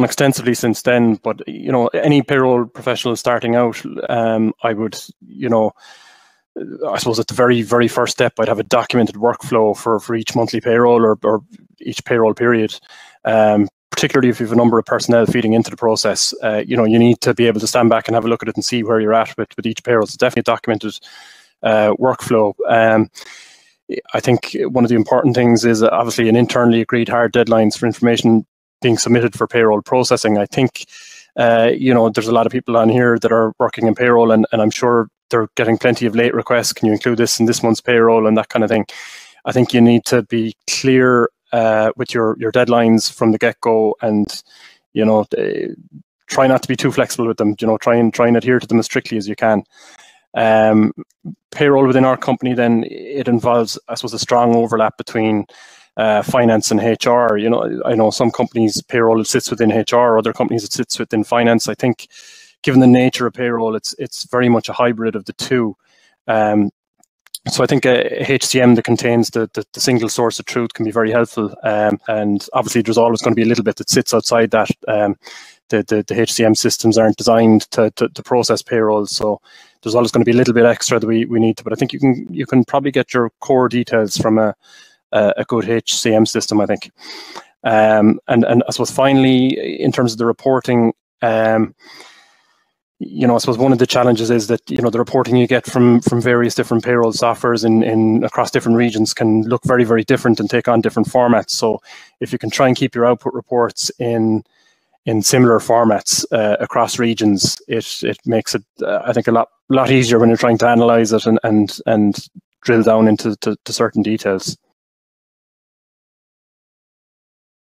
done extensively since then, but any payroll professional starting out, I would, I suppose at the very, very first step, I'd have a documented workflow for each monthly payroll or each payroll period. Particularly if you have a number of personnel feeding into the process, you need to be able to stand back and have a look at it and see where you're at with each payroll. So definitely a documented workflow. I think one of the important things is obviously an internally agreed hard deadlines for information being submitted for payroll processing. I think, there's a lot of people on here that are working in payroll, and I'm sure they're getting plenty of late requests. Can you include this in this month's payroll and that kind of thing? I think you need to be clear with your deadlines from the get-go, and try not to be too flexible with them. Try and adhere to them as strictly as you can. Payroll within our company, then, it involves, I suppose, a strong overlap between finance and HR. I know some companies payroll sits within HR, other companies it sits within finance. I think, given the nature of payroll, it's very much a hybrid of the two. So I think a HCM that contains the single source of truth can be very helpful. And obviously, there's always going to be a little bit that sits outside that. The HCM systems aren't designed to process payroll, so there's always going to be a little bit extra that we need to. But I think you can probably get your core details from a good HCM system, I think. And I suppose finally, in terms of the reporting, I suppose one of the challenges is that the reporting you get from various different payroll softwares in across different regions can look very, very different and take on different formats. So if you can try and keep your output reports in similar formats across regions, it makes it I think a lot easier when you're trying to analyze it and drill down into certain details.